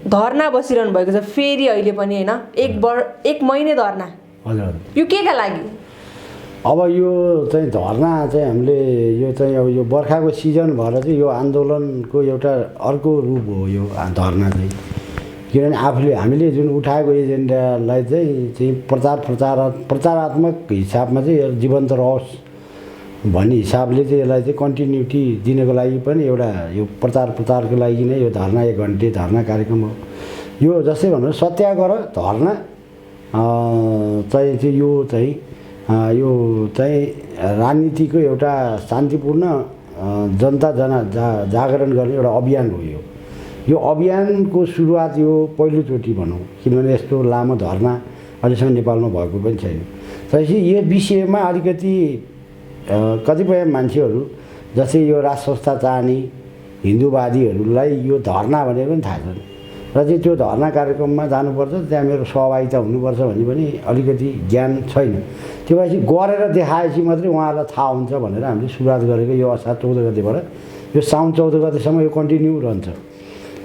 धर्ना बसिरहनु भएको छ फेरि अहिले पनि हैन, एक महिने धर्ना। हजुर, यो केका लागि? अब यो चाहिँ धर्ना चाहिँ हामीले यो चाहिँ अब यो बर्खाको सिजन भएर चाहिँ यो आन्दोलनको एउटा अर्को रूप हो यो धर्ना चाहिँ। किनभने आफूले हामीले जुन उठाएको एजेन्डालाई चाहिँ प्रचारात्मक हिसाबमा चाहिँ जीवन्त रहोस् भन्ने हिसाबले चाहिँ यसलाई चाहिँ कन्टिन्युटी दिनको लागि पनि एउटा यो प्रचारको लागि नै यो धर्ना 1 घन्टे धर्ना कार्यक्रम हो। यो जस्तै भन्नु सत्याग्रह धर्ना चाहिँ यो चाहिँ राजनीतिको एउटा शान्तिपूर्ण जनता जागरण गर्ने एउटा अभियान हो। यो अभियानको सुरुवात यो पहिलोचोटि भनौँ, किनभने यस्तो लामो धर्ना अहिलेसम्म नेपालमा भएको पनि छैन। त्यसपछि यो विषयमा अलिकति कतिपय मान्छेहरू जस्तै यो राज संस्था चाहने हिन्दूवादीहरूलाई यो धर्ना भनेको पनि थाहा छैन र चाहिँ त्यो धर्ना कार्यक्रममा जानुपर्छ, त्यहाँ मेरो सहभागिता हुनुपर्छ भन्ने पनि अलिकति ज्ञान छैन। त्यो भएपछि गरेर देखाएपछि मात्रै उहाँहरूलाई थाहा हुन्छ भनेर हामीले सुरुवात गरेको यो असार 14 गतेबाट यो साउन 14 गतेसम्म यो कन्टिन्यू रहन्छ।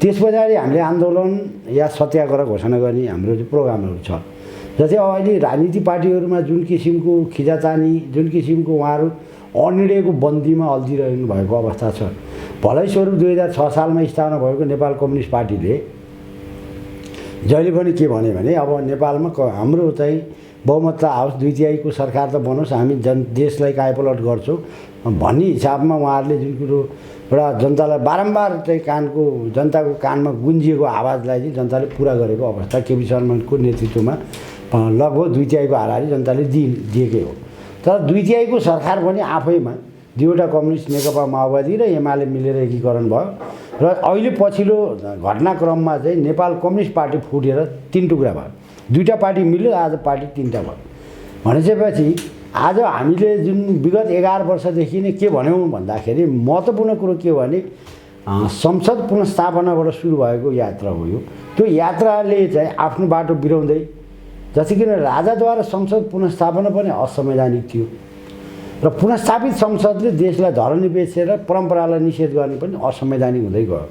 त्यस पछाडि हामीले आन्दोलन या सत्याग्रह घोषणा गर्ने हाम्रो प्रोग्रामहरू छ। जस्तै अहिले राजनीति पार्टीहरूमा जुन किसिमको खिचातानी, जुन किसिमको उहाँहरू अनिर्णयको बन्दीमा अल्झिरहनु भएको अवस्था छ। भलैस्वरूप 2006 सालमा स्थापना भएको नेपाल कम्युनिस्ट पार्टीले जहिले पनि के भने अब नेपालमा हाम्रो चाहिँ बहुमतता आओस्, 2/3 सरकार त बनोस्, हामी देशलाई कायापलट गर्छौँ भन्ने हिसाबमा उहाँहरूले जुन कुरो एउटा जनतालाई बारम्बार चाहिँ जनताको कानमा गुन्जिएको आवाजलाई चाहिँ जनताले पुरा गरेको अवस्था केपी शर्माको नेतृत्वमा लगभग 2/3 हाराहारी जनताले दिएकै हो। तर 2/3 सरकार पनि आफैमा दुईवटा कम्युनिस्ट नेकपा माओवादी र एमाले मिलेर एकीकरण भयो र अहिले पछिल्लो घटनाक्रममा चाहिँ नेपाल कम्युनिस्ट पार्टी फुटेर 3 टुक्रा भयो। 2टा पार्टी मिल्यो, आज पार्टी 3टा भयो। भनेपछि आज हामीले जुन विगत 11 वर्षदेखि नै के भन्यौँ भन्दाखेरि महत्त्वपूर्ण कुरो के हो भने संसद पुनर्स्थापनाबाट सुरु भएको यात्रा हो यो। त्यो यात्राले चाहिँ आफ्नो बाटो बिराउँदै, जस्तै कि राजाद्वारा संसद पुनर्स्थापना पनि असंवैधानिक थियो र पुनर्स्थापित संसदले देशलाई धर्मनिरपेक्ष र परम्परालाई निषेध गर्ने पनि असंवैधानिक हुँदै गयो।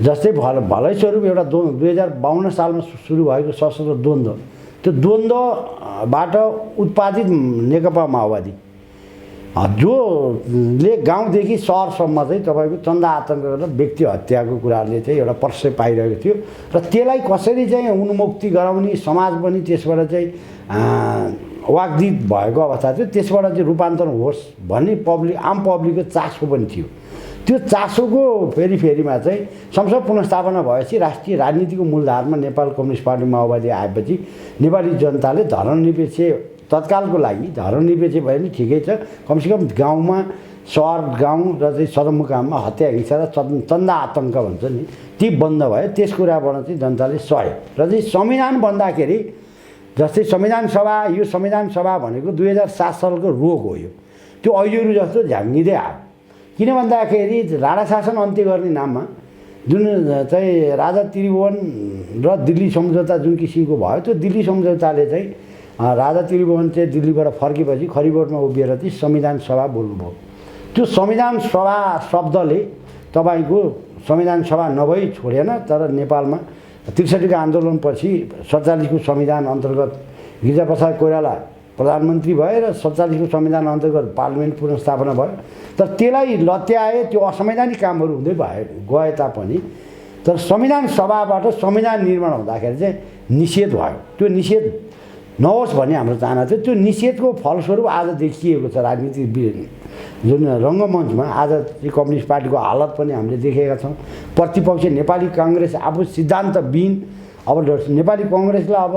जस्तै भलैस्वरूप एउटा 2052 सालमा सुरु भएको सशस्त्र द्वन्द्व, त्यो द्वन्द्वबाट उत्पादित नेकपा माओवादी जोले गाउँदेखि सहरसम्म चाहिँ तपाईँको चन्दा आतङ्क र व्यक्ति हत्याको कुराहरूले चाहिँ एउटा प्रश्रय पाइरहेको थियो र त्यसलाई कसरी चाहिँ उन्मुक्ति गराउने, समाज पनि त्यसबाट चाहिँ वाग्दित भएको अवस्था थियो, त्यसबाट चाहिँ रूपान्तरण होस् भन्ने आम पब्लिकको चासो पनि थियो। त्यो चासोको फेरिमा चाहिँ संसद पुनर्स्थापना भएपछि राष्ट्रिय राजनीतिको मूलधारमा नेपाल कम्युनिस्ट पार्टी माओवादी आएपछि नेपाली जनताले धर्मनिरपेक्ष तत्कालको लागि धर्मनिरपेक्ष भए पनि ठिकै छ, कमसेकम गाउँमा सहर गाउँ र चाहिँ सदरमुकाममा हत्या हिंसा र चन्दा आतङ्क भन्छ नि ती बन्द भयो। त्यस कुराबाट चाहिँ जनताले सह्यो र चाहिँ संविधान बन्दाखेरि जस्तै संविधान सभा भनेको 2007 सालको रोग हो यो। त्यो अहिलेहरू जस्तो झ्याङ्गिँदै आयो। किन भन्दाखेरि राणा शासन अन्त्य गर्ने नाममा जुन चाहिँ राजा त्रिभुवन र दिल्ली सम्झौता जुन किसिमको भयो, त्यो दिल्ली सम्झौताले चाहिँ राजा त्रिभुवन चाहिँ दिल्लीबाट फर्केपछि खरिबोटमा उभिएर चाहिँ संविधान सभा बोल्नुभयो। त्यो संविधान सभा शब्दले तपाईँको संविधान सभा नभई छोडेन, तर नेपालमा 63 को आन्दोलनपछि 47 को संविधान अन्तर्गत गिरिजाप्रसाद कोइराला प्रधानमन्त्री भए र 47 को संविधान अन्तर्गत पार्लिमेन्ट पुनर्स्थापना भयो। तर त्यसलाई लत्याए, त्यो असंवैधानिक कामहरू हुँदै गए तापनि तर संविधान सभाबाट संविधान निर्माण हुँदाखेरि चाहिँ निषेध भयो। त्यो निषेध नहोस् भन्ने हाम्रो चाहना थियो। त्यो निषेधको फलस्वरूप आज देखिएको छ राजनीतिक जुन रङ्गमञ्चमा आज कम्युनिस्ट पार्टीको हालत पनि हामीले देखेका छौँ। प्रतिपक्ष नेपाली काङ्ग्रेस आफू सिद्धान्तविहीन, अब नेपाली काङ्ग्रेसलाई अब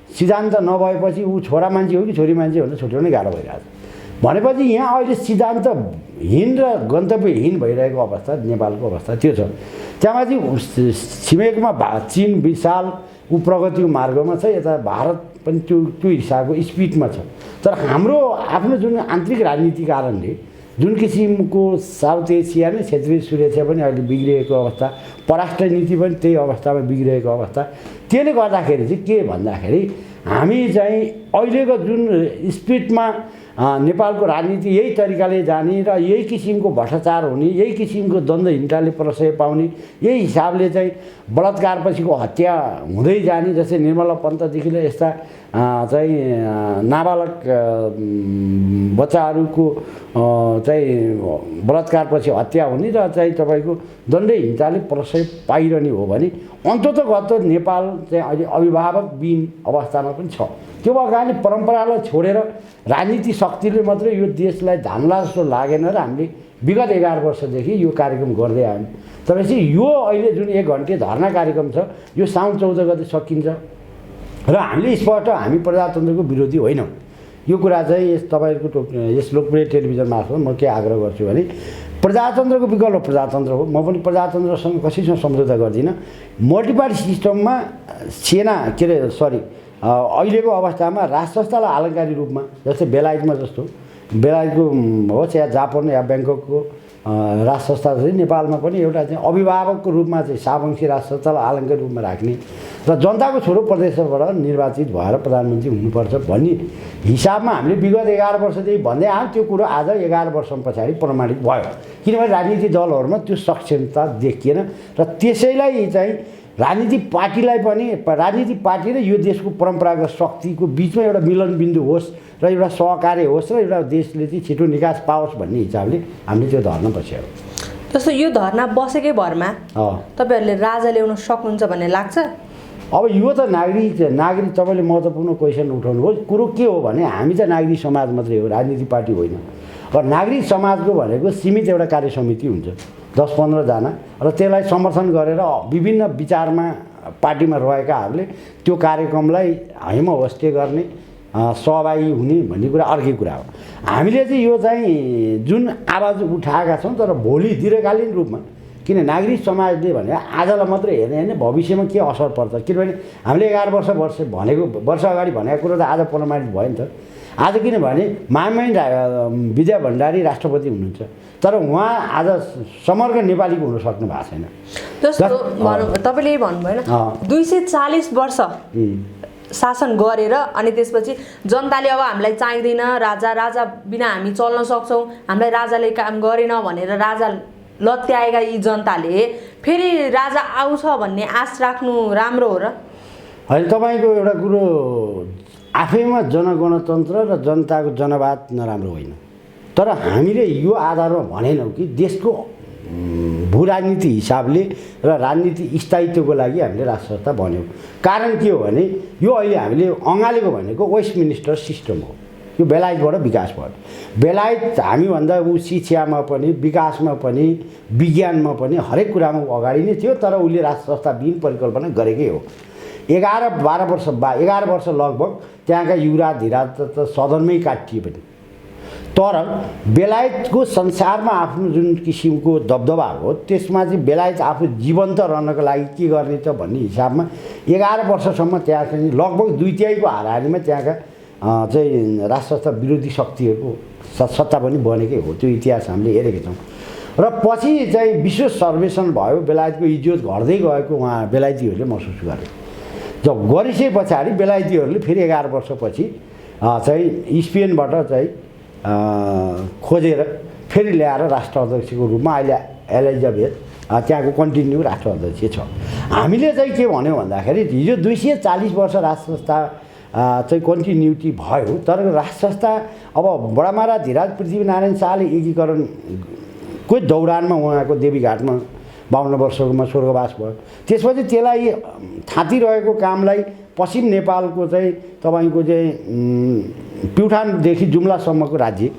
सिद्धान्त नभएपछि ऊ छोरा मान्छे हो कि छोरी मान्छे भनेर छुट्याउनै गाह्रो भइरहेको छ। भनेपछि यहाँ अहिले सिद्धान्तहीन र गन्तव्यहीन भइरहेको अवस्था नेपालको अवस्था त्यो छ। त्यहाँमाथि छिमेकमा चीन विशाल ऊ प्रगतिको मार्गमा छ, यता भारत पनि त्यो हिसाबको स्पिडमा छ। तर हाम्रो आफ्नो जुन आन्तरिक राजनीति कारणले जुन किसिमको साउथ एसिया नै क्षेत्रीय सुरक्षा पनि अहिले बिग्रिएको अवस्था, परराष्ट्र नीति पनि त्यही अवस्थामा बिग्रिएको अवस्था, त्यसले गर्दाखेरि चाहिँ के भन्दाखेरि हामी चाहिँ अहिलेको जुन स्पिडमा नेपालको राजनीति यही तरिकाले जाने र यही किसिमको भ्रष्टाचार हुने, यही किसिमको द्वन्द्वहीनताले प्रशय पाउने, यही हिसाबले चाहिँ बलात्कारपछिको हत्या हुँदै जाने, जस्तै निर्मला पन्तदेखि लिएर यस्ता चाहिँ नाबालक बच्चाहरूको चाहिँ बलात्कारपछि हत्या हुने र चाहिँ तपाईँको द्वन्द्वहीनताले प्रशय पाइरहने हो भने अन्ततगत नेपाल चाहिँ अहिले अभिभावकविहीन अवस्थामा पनि छ। त्यो अगाडि परम्परालाई छोडेर राजनीति शक्तिले मात्रै यो देशलाई धान्ला जस्तो लागेन र हामीले विगत 11 वर्षदेखि यो कार्यक्रम गर्दै आयौँ। त्यसपछि यो अहिले जुन 1 घन्टे धर्ना कार्यक्रम छ यो साउन 14 गते सकिन्छ र हामीले स्पष्ट हामी प्रजातन्त्रको विरोधी होइनौँ। यो कुरा चाहिँ तपाईँहरूको यस लोकप्रिय टेलिभिजन मार्फत म के आग्रह गर्छु भने प्रजातन्त्रको विकल्प प्रजातन्त्र हो। म पनि प्रजातन्त्रसँग कसैसँग सम्झौता गर्दिनँ। मल्टिपार्टी सिस्टममा सेना के अरे सरी अहिलेको अवस्थामा राज संस्थालाई आलङ्कारी रूपमा जस्तै बेलायतमा जस्तो बेलायतको होस् या जापान या ब्याङ्ककको राज संस्था चाहिँ नेपालमा पनि एउटा चाहिँ अभिभावकको रूपमा चाहिँ शाहवंशी राज संस्थालाई आलङ्कारी रूपमा राख्ने र जनताको छोरो प्रदेशबाट निर्वाचित भएर प्रधानमन्त्री हुनुपर्छ भन्ने हिसाबमा हामीले विगत 11 वर्षदेखि भन्दै आयौँ। त्यो कुरो आज 11 वर्ष पछाडि प्रमाणित भयो, किनभने राजनीतिक दलहरूमा त्यो सक्षमता देखिएन र त्यसैलाई चाहिँ राजनीतिक पार्टीलाई पनि राजनीतिक पार्टी र यो देशको परम्परागत शक्तिको बिचमा एउटा मिलनबिन्दु होस् र एउटा सहकार्य होस् र एउटा देशले चाहिँ छिटो निकास पाओस् भन्ने हिसाबले हामीले त्यो धर्ना बस्यौँ। जस्तो यो धर्ना बसेकै भरमा तपाईँहरूले राजा ल्याउन सक्नुहुन्छ भन्ने लाग्छ? अब यो त नागरिक तपाईँले महत्त्वपूर्ण क्वेसन उठाउनुभयो। कुरो के हो भने हामी त नागरिक समाज मात्रै हो, राजनीतिक पार्टी होइन। र नागरिक समाजको भनेको सीमित एउटा कार्य समिति हुन्छ 10-15 जना र त्यसलाई समर्थन गरेर विभिन्न विचारमा पार्टीमा रहेकाहरूले त्यो कार्यक्रमलाई हैमहस्ते गर्ने सहभागी हुने भन्ने कुरा अर्कै कुरा हो। हामीले चाहिँ यो चाहिँ जुन आवाज उठाएका छौँ तर भोलि दीर्घकालीन रूपमा किन नागरिक समाजले भने आजलाई मात्रै हेर्ने होइन भविष्यमा के असर पर्छ, किनभने हामीले 11 वर्ष अगाडि भनेको कुरो त आज प्रमाणित भयो नि त। आज किनभने महामहिम विद्या भण्डारी राष्ट्रपति हुनुहुन्छ तर उहाँ आज समग्र नेपालीको हुन सक्नु भएको छैन। जस्तो तपाईँले भन्नुभयो होइन 240 वर्ष शासन गरेर अनि त्यसपछि जनताले अब हामीलाई चाहिँदैन राजा बिना हामी चल्न सक्छौँ, हामीलाई राजाले काम गरेन भनेर राजा लत्याएका यी जनताले फेरि राजा आउँछ भन्ने आश राख्नु राम्रो हो र? होइन, तपाईँको एउटा कुरो आफैमा जनगणतन्त्र र जनताको जनवाद नराम्रो होइन, तर हामीले यो आधारमा भनेनौँ कि देशको भू राजनीति हिसाबले र राजनीति स्थायित्वको लागि हामीले राज संस्था बन्यौँ। कारण के हो भने यो अहिले हामीले अँगालेको भनेको वेस्टमिनिस्टर सिस्टम हो। यो बेलायतबाट विकास भयो। बेलायत हामीभन्दा शिक्षामा पनि विकासमा पनि विज्ञानमा पनि हरेक कुरामा अगाडि नै थियो, तर उसले राज संस्थाविहीन परिकल्पना गरेकै हो। 11 वर्ष लगभग त्यहाँका युवराज धीराज त सदनमै काटिए पनि, तर बेलायतको संसारमा आफ्नो जुन किसिमको दबदबा हो त्यसमा चाहिँ बेलायत आफू जीवन्त रहनको लागि के गर्ने त भन्ने हिसाबमा 11 वर्षसम्म त्यहाँ चाहिँ लगभग 2/3 हाराहारीमा त्यहाँका चाहिँ राज संस्था विरोधी शक्तिहरूको सत्ता पनि बनेकै हो। त्यो इतिहास हामीले हेरेका छौँ र पछि चाहिँ विश्व सर्वेक्षण भयो, बेलायतको इज्जत घट्दै गएको उहाँ बेलायतीहरूले महसुस गरे। जब गरिसके पछाडि बेलायतीहरूले फेरि 11 वर्षपछि चाहिँ स्पेनबाट चाहिँ खोजेर फेरि ल्याएर राष्ट्र अध्यक्षको रूपमा अहिले एलिजाबेथ त्यहाँको कन्टिन्यू राष्ट्र अध्यक्ष छ। हामीले चाहिँ के भन्यो भन्दाखेरि हिजो 240 वर्ष राज संस्था चाहिँ कन्टिन्युटी भयो, तर राज संस्था अब बडामारा धीराज पृथ्वीनारायण शाहले एकीकरणकै दौरानमा उहाँको देवीघाटमा 52 वर्षकोमा स्वर्गवास भयो। त्यसपछि त्यसलाई थाँतिरहेको कामलाई पश्चिम नेपालको चाहिँ तपाईँको चाहिँ प्युठानदेखि जुम्लासम्मको राज्य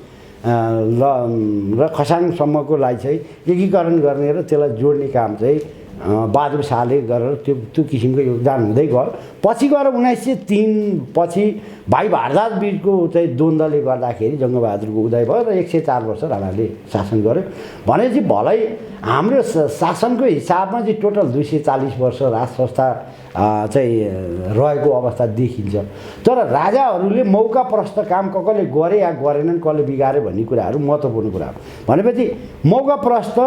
र खसाङसम्मकोलाई चाहिँ एकीकरण गर्ने र त्यसलाई जोड्ने काम चाहिँ बहादुर शाहले गरेर त्यो किसिमको योगदान हुँदै गयो। पछि गएर 1903 पछि भाइ भारद्वाज बीचको चाहिँ द्वन्द्वले गर्दाखेरि जङ्गबहादुरको उदय भयो र 104 वर्ष राणाले शासन गर्यो। भनेपछि भलै हाम्रो शासनको हिसाबमा चाहिँ टोटल 240 वर्ष राज संस्था चाहिँ रहेको अवस्था देखिन्छ। तर राजाहरूले मौकाप्रस्त काम कसले गरे या गरेनन्, कसले बिगारे भन्ने कुराहरू महत्त्वपूर्ण कुरा हो। भनेपछि मौकाप्रस्त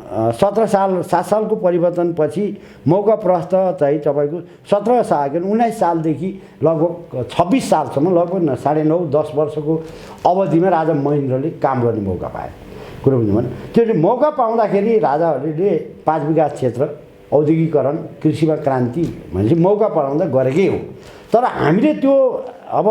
17 साल 7 सालको परिवर्तनपछि मौका प्रस्थ चाहिँ तपाईँको 17 साल 19 सालदेखि लगभग 26 सालसम्म लगभग 9.5-10 वर्षको अवधिमा राजा महेन्द्रले काम गर्ने मौका पाए। कुरो बुझ्नु भने त्यो मौका पाउँदाखेरि राजाहरूले 5 विकास क्षेत्र औद्योगिकरण कृषिमा क्रान्ति भनेपछि मौका पाउँदा गरेकै हो। तर हामीले त्यो अब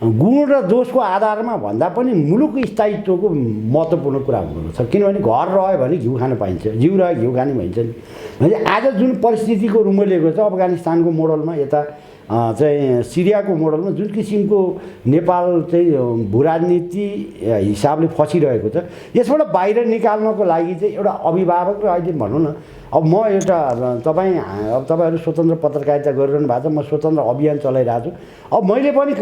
गुण र दोषको आधारमा भन्दा पनि मुलुक स्थायित्वको महत्त्वपूर्ण कुरा हुनुपर्छ। किनभने घर रह्यो भने घिउ खान पाइन्छ, जिउ रह्यो घिउ खाने भइन्छ नि। भने आज जुन परिस्थितिको रुमलिएको छ अफगानिस्तानको मोडलमा, यता चाहिँ सिरियाको मोडलमा जुन किसिमको नेपाल चाहिँ भूराजनीति हिसाबले फसिरहेको छ, यसबाट बाहिर निकाल्नको लागि चाहिँ एउटा अभिभावक र अहिले भनौँ न, अब म एउटा तपाईँहरू स्वतन्त्र पत्रकारिता गरिरहनु भएको छ, म स्वतन्त्र अभियान चलाइरहेको छु। अब मैले पनि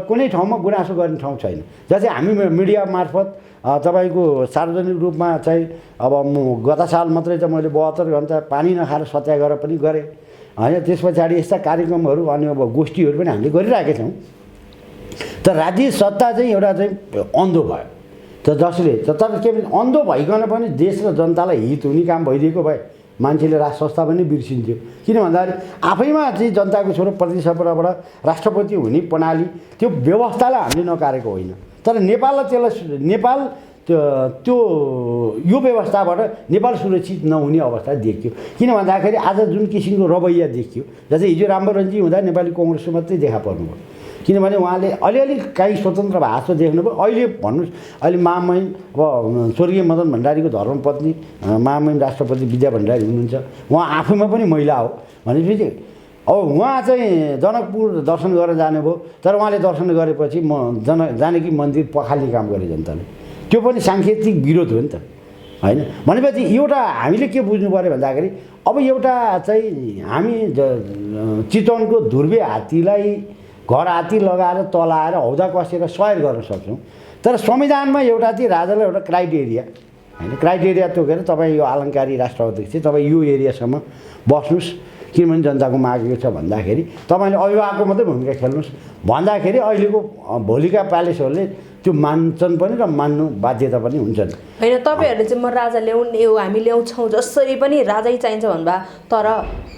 कुनै ठाउँमा गुनासो गर्ने ठाउँ छैन। जस्तै हामी मिडिया मार्फत तपाईँको सार्वजनिक रूपमा चाहिँ अब म गत साल मात्रै त मैले 72 घन्टा पानी नखाएर सत्याग्रह पनि गरेँ होइन। त्यस पछाडि यस्ता कार्यक्रमहरू अनि अब गोष्ठीहरू पनि हामीले गरिरहेका छौँ। त राज्य सत्ता चाहिँ एउटा चाहिँ अन्धो भयो त जसले तर के भने अन्धो भइकन पनि देश र जनतालाई हित हुने काम भइदिएको भए मान्छेले राष्ट्र संस्था पनि बिर्सिन्थ्यो। किन भन्दाखेरि आफैमा चाहिँ जनताको छोरो प्रतिस्पर्धाबाट राष्ट्रपति हुने प्रणाली त्यो व्यवस्थालाई हामीले नकारेको होइन। तर नेपाल त्यो यो व्यवस्थाबाट नेपाल सुरक्षित नहुने अवस्था देखियो। किन भन्दाखेरि आज जुन किसिमको रवैया देखियो, जस्तै हिजो रामवरणजी हुँदा नेपाली कङ्ग्रेसको मात्रै देखा पर्नुभयो। किनभने उहाँले अलिअलि काहीँ स्वतन्त्र भाषा देख्नुभयो। अहिले भन्नुहोस्, अहिले महामहिम अब स्वर्गीय मदन भण्डारीको धर्मपत्नी महामहिम राष्ट्रपति विद्या भण्डारी हुनुहुन्छ, उहाँ आफैमा पनि महिला हो भनेपछि अब उहाँ चाहिँ जनकपुर दर्शन गरेर जानुभयो। तर उहाँले दर्शन गरेपछि जानकी मन्दिर पखाल्ने काम गरे जनताले। त्यो पनि साङ्केतिक विरोध हो नि त होइन। भनेपछि एउटा हामीले के बुझ्नु पऱ्यो भन्दाखेरि अब एउटा चाहिँ हामी चितवनको ध्रुवे हात्तीलाई घर हात्ती लगाएर तलाएर हौदा कसेर सहयोग गर्न सक्छौँ। तर संविधानमा एउटा चाहिँ राजालाई एउटा क्राइटेरिया होइन, क्राइटेरिया तोकेर तपाईँ यो आलङ्कारी राष्ट्र अध्यक्ष तपाईँ यो एरियासम्म बस्नुहोस् किनभने जनताको मागेको छ भन्दाखेरि तपाईँले अभिभावकको मात्रै भूमिका खेल्नुहोस् भन्दाखेरि अहिलेको भोलिका प्यालेसहरूले त्यो मान्छन् पनि र मान्नु बाध्यता पनि हुन्छन् होइन। तपाईँहरूले चाहिँ म राजा ल्याउने हो हामी ल्याउँछौँ जसरी पनि राजै चाहिन्छ भन्नुभयो। तर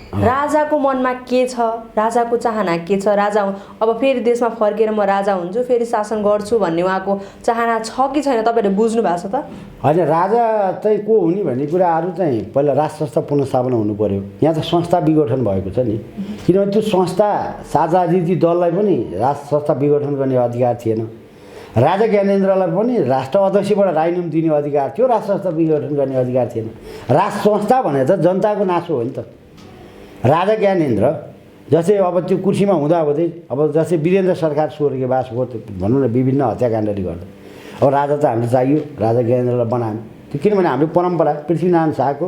राजाको मनमा के छ, राजाको चाहना के छ, राजा अब फेरि देशमा फर्केर म राजा हुन्छु फेरि शासन गर्छु भन्ने उहाँको चाहना छ कि छैन तपाईँहरूले बुझ्नु भएको छ त? होइन, राजा चाहिँ को हुने भन्ने कुराहरू चाहिँ पहिला राष्ट्र संस्था पुनर्स्थापना हुनु पर्यो। यहाँ त संस्था विघटन भएको छ नि। किनभने त्यो संस्था साझादिती दललाई पनि राष्ट्र संस्था विघटन गर्ने अधिकार थिएन। राजा ज्ञानेन्द्रलाई पनि राष्ट्र अध्यक्षबाट राजीनामा दिने अधिकार थियो, राष्ट्र संस्था विघटन गर्ने अधिकार थिएन। राष्ट्र संस्था भनेर त जनताको नासो हो नि त। राजा ज्ञानेन्द्र जस्तै अब त्यो कुर्सीमा हुँदाहुँदै अब जस्तै वीरेन्द्र सरकार स्वर्गीयवास भयो भनौँ न विभिन्न हत्याकाण्डले गर्दा अब राजा त हामीले चाहियो, राजा ज्ञानेन्द्रलाई बनायौँ। त्यो किनभने हाम्रो परम्परा पृथ्वीनारायण शाहको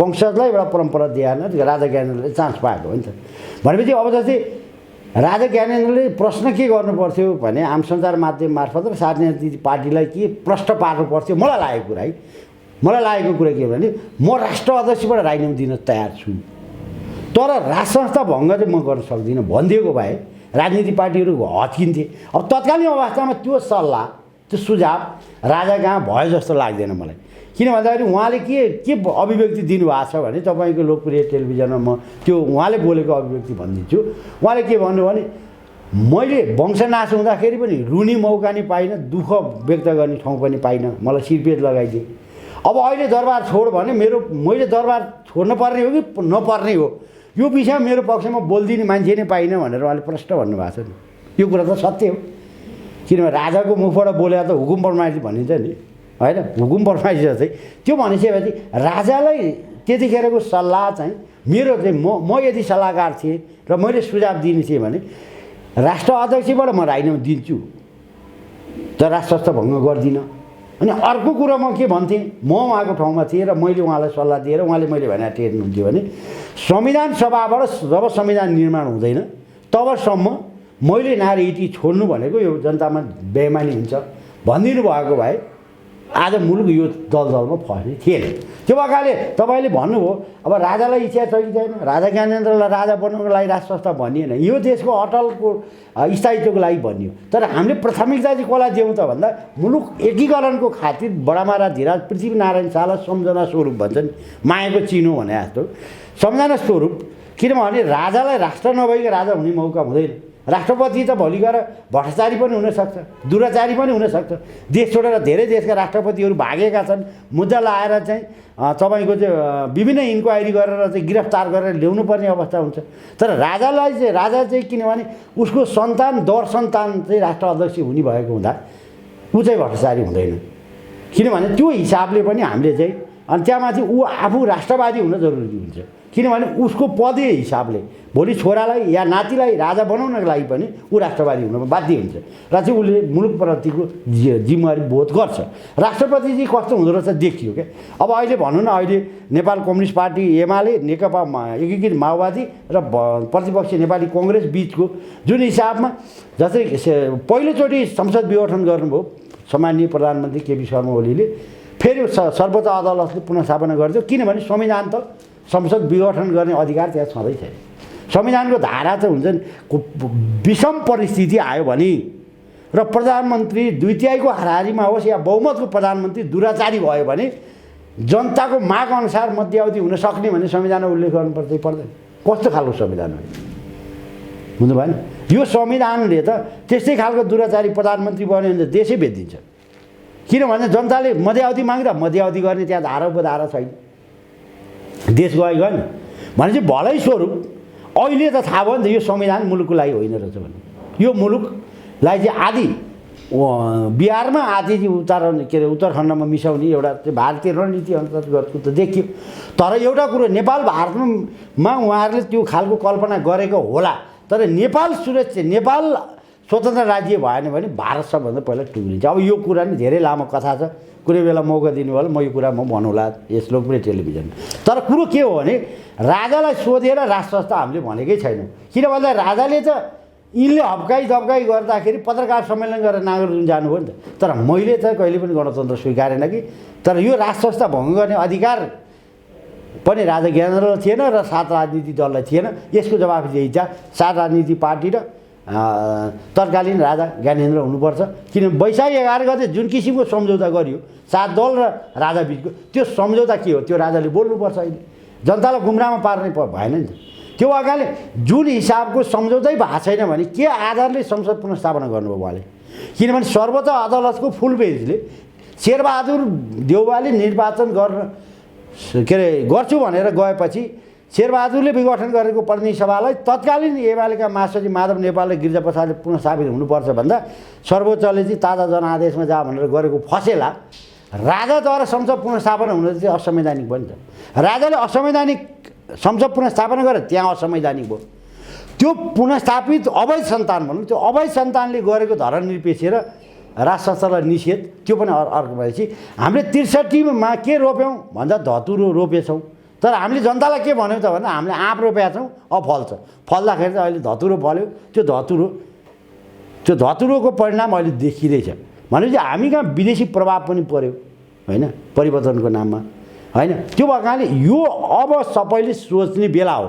वंशजलाई एउटा परम्परा दिएन, राजा ज्ञानेन्द्रले चान्स पाएको हो नि त। भनेपछि अब जस्तै राजा ज्ञानेन्द्रले प्रश्न के गर्नु पर्थ्यो भने आम सञ्चार माध्यम मार्फत र राजनीतिक पार्टीलाई के प्रश्न पार्नु पर्थ्यो। मलाई लागेको कुरा के भने म राष्ट्र अध्यक्षबाट राजीनामा दिन तयार छु, तर राष्ट्र संस्था भङ्ग चाहिँ म गर्न सक्दिनँ भनिदिएको भए राजनीतिक पार्टीहरू हत्किन्थे। अब तत्कालीन अवस्थामा त्यो सल्लाह त्यो सुझाव राजा कहाँ भयो जस्तो लाग्दैन मलाई। किन भन्दाखेरि उहाँले के अभिव्यक्ति दिनुभएको छ भने तपाईँको लोकप्रिय टेलिभिजनमा म त्यो उहाँले बोलेको अभिव्यक्ति भनिदिन्छु। उहाँले के भन्नु भने मैले वंशनाश हुँदाखेरि पनि रुनी मौका नि पाइनँ, दुःख व्यक्त गर्ने ठाउँ पनि पाइनँ, मलाई सिरपेट लगाइदिए। अब अहिले दरबार छोड भने मैले दरबार छोड्नु पर्ने हो कि नपर्ने हो यो विषयमा मेरो पक्षमा बोलिदिने मान्छे नै पाइनँ भनेर उहाँले प्रश्न भन्नुभएको छ नि। यो कुरा त सत्य हो। किनभने राजाको मुखबाट बोलेर त हुकुम फर्माइसी भनिन्छ नि होइन, हुकुम फर्माइसी जस्तै त्यो भनिसकेपछि राजालाई त्यतिखेरको सल्लाह चाहिँ मेरो चाहिँ म यदि सल्लाहकार थिएँ र मैले सुझाव दिने थिएँ भने राष्ट्र अध्यक्षबाट म राजीनामा दिन्छु तर राष्ट्र संस्था भङ्ग गर्दिनँ। अनि अर्को कुरा म के भन्थेँ, म उहाँको ठाउँमा थिएँ र मैले उहाँलाई सल्लाह दिएर उहाँले मैले भने टेर्नुहुन्थ्यो भने संविधान सभाबाट जब संविधान निर्माण हुँदैन तबसम्म मैले नारी इटी छोड्नु भनेको यो जनतामा बेइमानी हुन्छ भनिदिनु भएको भए आज मुलुक यो दलदलमा फस्ने थिएन। त्यो भएकाले तपाईँले भन्नुभयो अब राजालाई इच्छा छ कि छैन, राजा ज्ञानेन्द्रलाई राजा बन्नुको लागि राज संस्था भनिएन, यो देशको अटलको स्थायित्वको लागि भनियो। तर हामीले प्राथमिकता चाहिँ कसलाई दियौँ त भन्दा मुलुक एकीकरणको खातिर बडा महाराज धीराज पृथ्वीनारायण शाहलाई सम्झना स्वरूप भन्छन्, मायाको चिनो भने जस्तो सम्झना स्वरूप। किनभने राजालाई राष्ट्र नभइकन राजा हुने मौका हुँदैन। राष्ट्रपति त भोलि गएर भ्रष्टाचारी पनि हुनसक्छ, दुराचारी पनि हुनसक्छ। देश छोडेर धेरै देशका राष्ट्रपतिहरू भागेका छन्, मुद्दा लाएर चाहिँ तपाईँको चाहिँ विभिन्न इन्क्वायरी गरेर चाहिँ गिरफ्तार गरेर ल्याउनु पर्ने अवस्था हुन्छ। तर राजालाई चाहिँ राजा चाहिँ किनभने उसको सन्तान दर सन्तान चाहिँ राष्ट्र अध्यक्ष हुने भएको हुँदा ऊ चाहिँ भ्रष्टाचारी हुँदैन। किनभने त्यो हिसाबले पनि हामीले चाहिँ अनि त्यहाँमाथि ऊ आफू राष्ट्रवादी हुन जरुरी हुन्छ। किनभने उसको पदीय हिसाबले भोलि छोरालाई या नातिलाई राजा बनाउनको लागि पनि ऊ राष्ट्रवादी हुनमा बाध्य हुन्छ र चाहिँ उसले मुलुकप्रतिको जिम्मेवारी बोध गर्छ। राष्ट्रपति चाहिँ कस्तो हुँदो रहेछ देखियो क्या। अब अहिले भनौँ न, अहिले नेपाल कम्युनिस्ट पार्टी एमाले, नेकपा एकीकृत माओवादी र प्रतिपक्षी नेपाली कङ्ग्रेस बिचको जुन हिसाबमा जस्तै पहिलोचोटि संसद विघटन गर्नुभयो सम्माननीय प्रधानमन्त्री केपी शर्मा ओलीले, फेरि सर्वोच्च अदालतले पुनर्स्थापना गरिदियो। किनभने संविधान त संसद विघटन गर्ने अधिकार त्यहाँ छँदै छैन। संविधानको धारा चाहिँ हुन्छ विषम परिस्थिति आयो भने र प्रधानमन्त्री 2/3को हाराहारीमा होस् या बहुमतको प्रधानमन्त्री दुराचारी भयो भने जनताको माग अनुसार मध्यावधि हुन सक्ने भन्ने संविधानमा उल्लेख गर्नुपर्छ पर्दैन। कस्तो खालको संविधान हो बुझ्नु भएन? यो संविधानले त त्यस्तै खालको दुराचारी प्रधानमन्त्री बन्यो भने त देशै बेचिदिन्छ। किनभने जनताले मध्यावधि माग्दा मध्यावधि गर्ने त्यहाँ धारा उपधारा छैन, देश गयो नि भनेपछि भलै स्वरूप अहिले त थाहा भयो नि त यो संविधान मुलुकको लागि होइन रहेछ भने। यो मुलुकलाई चाहिँ आदि बिहारमा आदि के अरे उत्तराखण्डमा मिसाउने एउटा चाहिँ भारतीय रणनीति अन्तर्गतको त देखियो। तर एउटा कुरो नेपाल भारतमा उहाँहरूले त्यो खालको कल्पना गरेको होला, तर नेपाल सुरक्षित नेपाल स्वतन्त्र राज्य भएन भने भारत सबभन्दा पहिला टुङ्गिन्छ। अब यो कुरा नि धेरै लामो कथा छ, कुनै बेला मौका दिनुभयो म यो कुरा म भन्नुला यस लोकप्रिय टेलिभिजन। तर कुरो के हो भने राजालाई सोधेर राज संस्था हामीले भनेकै छैनौँ। किन भन्दा राजाले त यिनले हप्काई दप्काई गर्दाखेरि पत्रकार सम्मेलन गरेर नागरिक जानुभयो नि त। तर मैले त कहिले पनि गणतन्त्र स्वीकारेन कि। तर यो राज संस्था भङ्ग गर्ने अधिकार पनि राजा ज्ञानेन्द्रलाई थिएन र 7 राजनीतिक दललाई थिएन। यसको जवाफदेही चाहिँ 7 राजनीतिक पार्टी र तत्कालीन राजा ज्ञानेन्द्र हुनुपर्छ। किनभने वैशाख 11 गते जुन किसिमको सम्झौता गरियो 7 दल र राजा बिचको, त्यो सम्झौता के हो त्यो राजाले बोल्नुपर्छ। अहिले जनतालाई गुमराहमा पार्ने भएन नि त। त्यो अगाडि जुन हिसाबको सम्झौतै भएको छैन भने के आधारले संसद पुनर्स्थापना गर्नुभयो उहाँले? किनभने सर्वोच्च अदालतको फुल बेन्चले शेरबहादुर देउवाले निर्वाचन गर्न के अरे गर्छु भनेर गएपछि शेरबहादुरले विघटन गरेको प्रतिनिधि सभालाई तत्कालीन एमालेका महासचिव माधव नेपाल र गिरिजाप्रसादले पुनर्स्थापित हुनुपर्छ भन्दा सर्वोच्चले चाहिँ ताजा जनआदेशमा जा भनेर गरेको फसेला राजाद्वारा संसद पुनर्स्थापना हुन चाहिँ असंवैधानिक भयो नि त। राजाले असंवैधानिक संसद पुनर्स्थापना गरेर त्यहाँ असंवैधानिक भयो। त्यो पुनर्स्थापित अवैध सन्तान भनौँ, त्यो अवैध सन्तानले गरेको धर्मनिरपेक्ष र राज संस्थालाई निषेध, त्यो पनि अर्को भएपछि हामीले 63मा के रोप्यौँ भन्दा धतुरो रोपेछौँ। तर हामीले जनतालाई के भन्यौँ त भन्दा हामीले आँप रोपेका छौँ, अब फल्छ। फल्दाखेरि चाहिँ अहिले धतुरो फल्यो। त्यो धतुरोको परिणाम अहिले देखिँदैछ। भनेपछि हामी कहाँ विदेशी प्रभाव पनि पर्यो होइन परिवर्तनको नाममा होइन। त्यो भएकाले यो अब सबैले सोच्ने बेला हो।